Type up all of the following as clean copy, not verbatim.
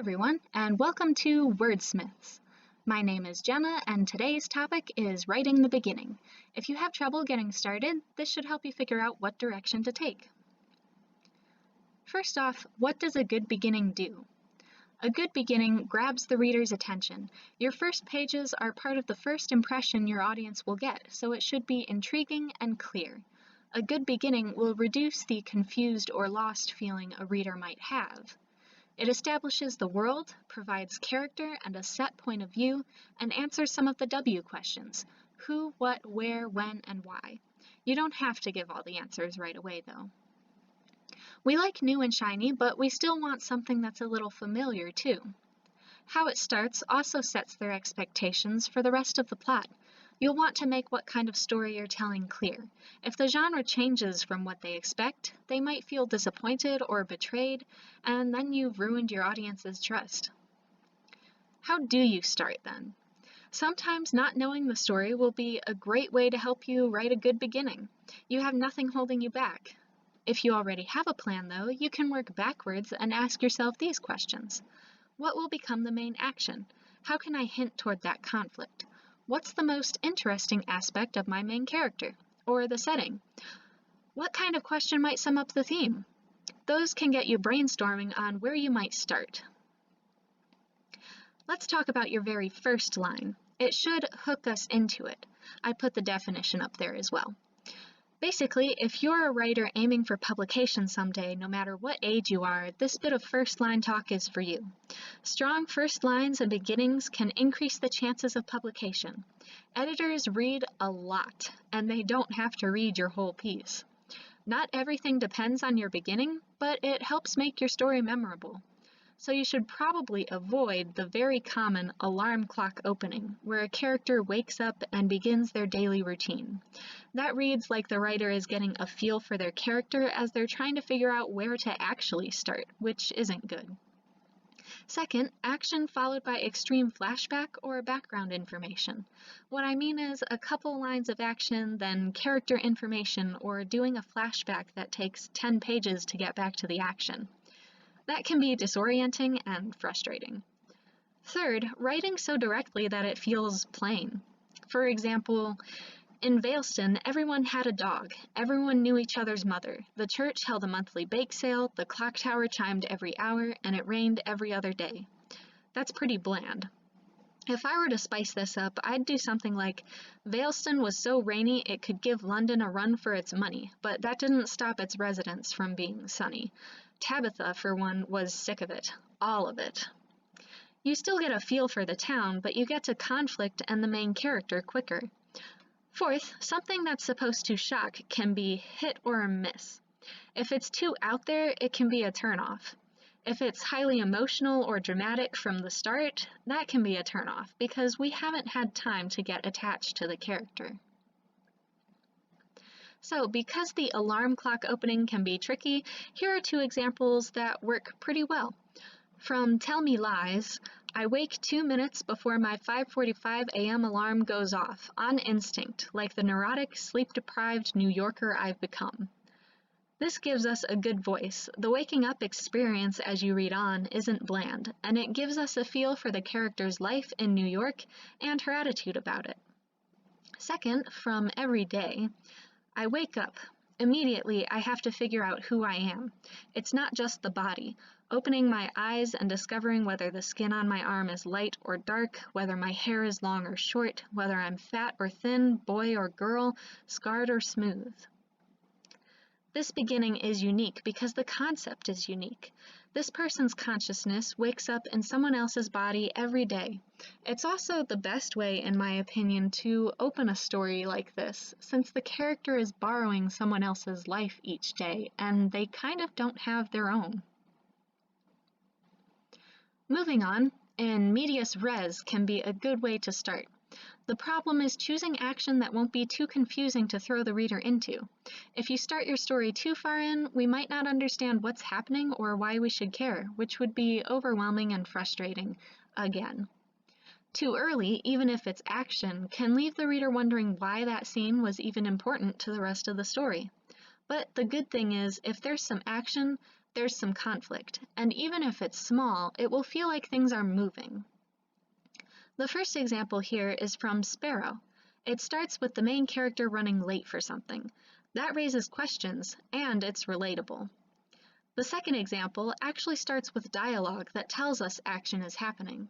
everyone, and welcome to Wordsmiths. My name is Jenna, and today's topic is writing the beginning. If you have trouble getting started, this should help you figure out what direction to take. First off, what does a good beginning do? A good beginning grabs the reader's attention. Your first pages are part of the first impression your audience will get, so it should be intriguing and clear. A good beginning will reduce the confused or lost feeling a reader might have. It establishes the world, provides character and a set point of view, and answers some of the W questions: who, what, where, when, and why. You don't have to give all the answers right away, though. We like new and shiny, but we still want something that's a little familiar, too. How it starts also sets their expectations for the rest of the plot. You'll want to make what kind of story you're telling clear. If the genre changes from what they expect, they might feel disappointed or betrayed, and then you've ruined your audience's trust. How do you start then? Sometimes not knowing the story will be a great way to help you write a good beginning. You have nothing holding you back. If you already have a plan, though, you can work backwards and ask yourself these questions. What will become the main action? How can I hint toward that conflict? What's the most interesting aspect of my main character, or the setting? What kind of question might sum up the theme? Those can get you brainstorming on where you might start. Let's talk about your very first line. It should hook us into it. I put the definition up there as well. Basically, if you're a writer aiming for publication someday, no matter what age you are, this bit of first line talk is for you. Strong first lines and beginnings can increase the chances of publication. Editors read a lot, and they don't have to read your whole piece. Not everything depends on your beginning, but it helps make your story memorable. So you should probably avoid the very common alarm clock opening, where a character wakes up and begins their daily routine. That reads like the writer is getting a feel for their character as they're trying to figure out where to actually start, which isn't good. Second, action followed by extreme flashback or background information. What I mean is a couple lines of action, then character information, or doing a flashback that takes 10 pages to get back to the action. That can be disorienting and frustrating. Third, writing so directly that it feels plain. For example, in Veilston, everyone had a dog. Everyone knew each other's mother. The church held a monthly bake sale, the clock tower chimed every hour, and it rained every other day. That's pretty bland. If I were to spice this up, I'd do something like, Veilston was so rainy it could give London a run for its money, but that didn't stop its residents from being sunny. Tabitha, for one, was sick of it. All of it. You still get a feel for the town, but you get to conflict and the main character quicker. Fourth, something that's supposed to shock can be hit or miss. If it's too out there, it can be a turnoff. If it's highly emotional or dramatic from the start, that can be a turnoff because we haven't had time to get attached to the character. So, because the alarm clock opening can be tricky, here are two examples that work pretty well. From Tell Me Lies, I wake 2 minutes before my 5:45 a.m. alarm goes off, on instinct, like the neurotic, sleep-deprived New Yorker I've become. This gives us a good voice. The waking up experience as you read on isn't bland, and it gives us a feel for the character's life in New York and her attitude about it. Second, from Every Day, I wake up. Immediately, I have to figure out who I am. It's not just the body. Opening my eyes and discovering whether the skin on my arm is light or dark, whether my hair is long or short, whether I'm fat or thin, boy or girl, scarred or smooth. This beginning is unique because the concept is unique. This person's consciousness wakes up in someone else's body every day. It's also the best way, in my opinion, to open a story like this, since the character is borrowing someone else's life each day, and they kind of don't have their own. Moving on, in medias res can be a good way to start. The problem is choosing action that won't be too confusing to throw the reader into. If you start your story too far in, we might not understand what's happening or why we should care, which would be overwhelming and frustrating, again. Too early, even if it's action, can leave the reader wondering why that scene was even important to the rest of the story. But the good thing is, if there's some action, There's some conflict, and even if it's small, it will feel like things are moving. The first example here is from Sparrow. It starts with the main character running late for something. That raises questions, and it's relatable. The second example actually starts with dialogue that tells us action is happening.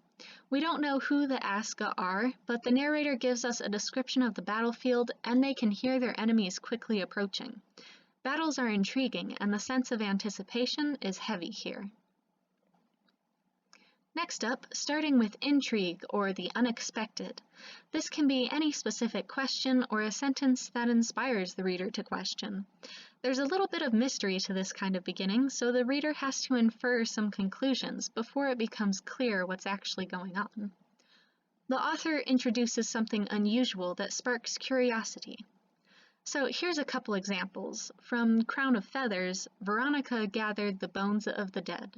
We don't know who the Aska are, but the narrator gives us a description of the battlefield, and they can hear their enemies quickly approaching. Battles are intriguing, and the sense of anticipation is heavy here. Next up, starting with intrigue or the unexpected. This can be any specific question or a sentence that inspires the reader to question. There's a little bit of mystery to this kind of beginning, so the reader has to infer some conclusions before it becomes clear what's actually going on. The author introduces something unusual that sparks curiosity. So here's a couple examples. From Crown of Feathers, Veronica gathered the bones of the dead.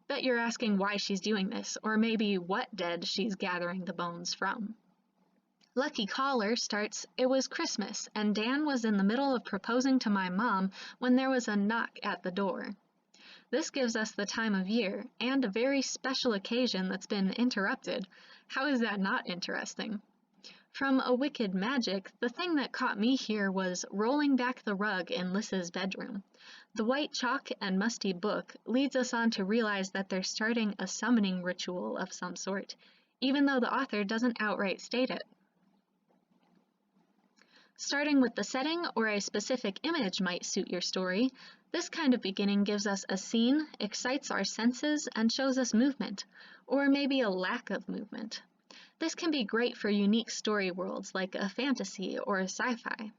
Bet you're asking why she's doing this, or maybe what dead she's gathering the bones from. Lucky Caller starts, "It was Christmas, and Dan was in the middle of proposing to my mom when there was a knock at the door." This gives us the time of year, and a very special occasion that's been interrupted. How is that not interesting? From A Wicked Magic, the thing that caught me here was rolling back the rug in Lys's bedroom. The white chalk and musty book leads us on to realize that they're starting a summoning ritual of some sort, even though the author doesn't outright state it. Starting with the setting or a specific image might suit your story. This kind of beginning gives us a scene, excites our senses, and shows us movement, or maybe a lack of movement. This can be great for unique story worlds like a fantasy or a sci-fi.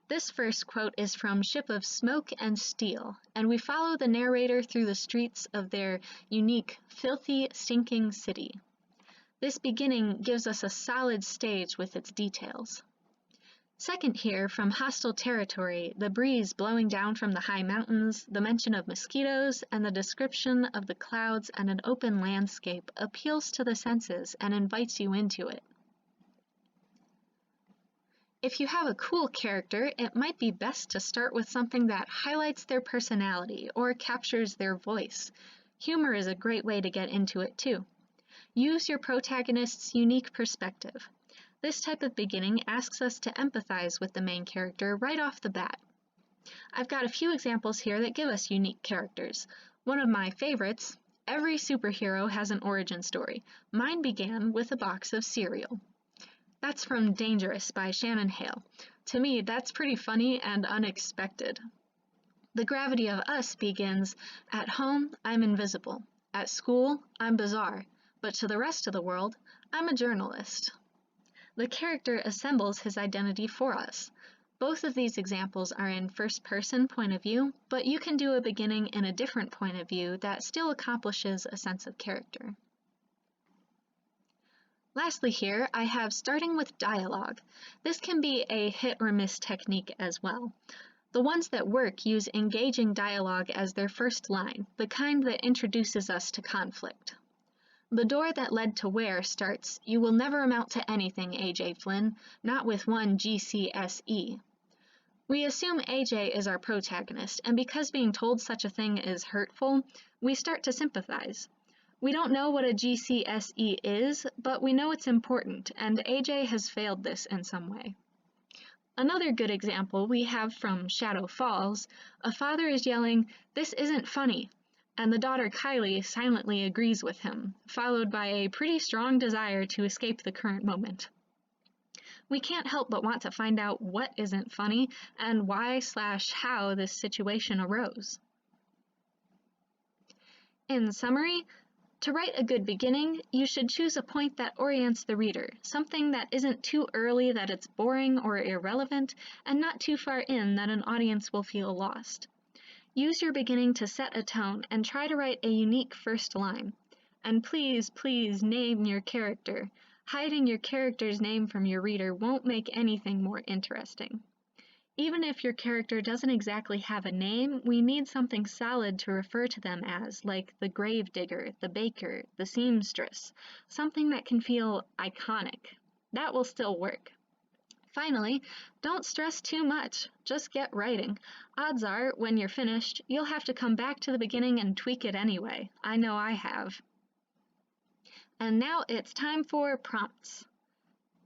This first quote is from Ship of Smoke and Steel, and we follow the narrator through the streets of their unique, filthy, stinking city. This beginning gives us a solid stage with its details. Second here, from Hostile Territory, the breeze blowing down from the high mountains, the mention of mosquitoes, and the description of the clouds and an open landscape appeals to the senses and invites you into it. If you have a cool character, it might be best to start with something that highlights their personality or captures their voice. Humor is a great way to get into it too. Use your protagonist's unique perspective. This type of beginning asks us to empathize with the main character right off the bat. I've got a few examples here that give us unique characters. One of my favorites, every superhero has an origin story. Mine began with a box of cereal. That's from Dangerous by Shannon Hale. To me, that's pretty funny and unexpected. The Gravity of Us begins, "At home, I'm invisible. At school, I'm bizarre. But to the rest of the world, I'm a journalist." The character assembles his identity for us. Both of these examples are in first-person point of view, but you can do a beginning in a different point of view that still accomplishes a sense of character. Lastly here, I have starting with dialogue. This can be a hit or miss technique as well. The ones that work use engaging dialogue as their first line, the kind that introduces us to conflict. The door that led to where starts, "You will never amount to anything, AJ Flynn, not with one GCSE." We assume AJ is our protagonist, and because being told such a thing is hurtful, we start to sympathize. We don't know what a GCSE is, but we know it's important, and AJ has failed this in some way. Another good example we have from Shadow Falls, a father is yelling, "This isn't funny," and the daughter Kylie silently agrees with him, followed by a pretty strong desire to escape the current moment. We can't help but want to find out what isn't funny and why/how this situation arose. In summary, to write a good beginning, you should choose a point that orients the reader, something that isn't too early that it's boring or irrelevant, and not too far in that an audience will feel lost. Use your beginning to set a tone and try to write a unique first line. And please, please name your character. Hiding your character's name from your reader won't make anything more interesting. Even if your character doesn't exactly have a name, we need something solid to refer to them as, like the gravedigger, the baker, the seamstress, something that can feel iconic. That will still work. Finally, don't stress too much. Just get writing. Odds are, when you're finished, you'll have to come back to the beginning and tweak it anyway. I know I have. And now it's time for prompts.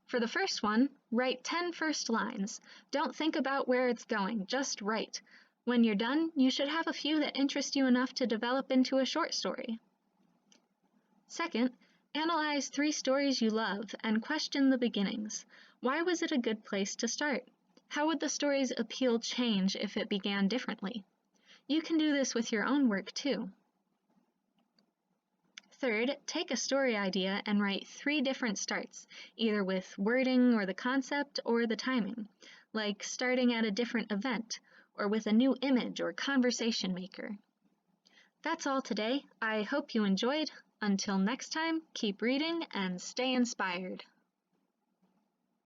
For the first one, write 10 first lines. Don't think about where it's going, just write. When you're done, you should have a few that interest you enough to develop into a short story. Second, analyze 3 stories you love and question the beginnings. Why was it a good place to start? How would the story's appeal change if it began differently? You can do this with your own work too. Third, take a story idea and write 3 different starts, either with wording or the concept or the timing, like starting at a different event, or with a new image or conversation maker. That's all today. I hope you enjoyed. Until next time, keep reading and stay inspired.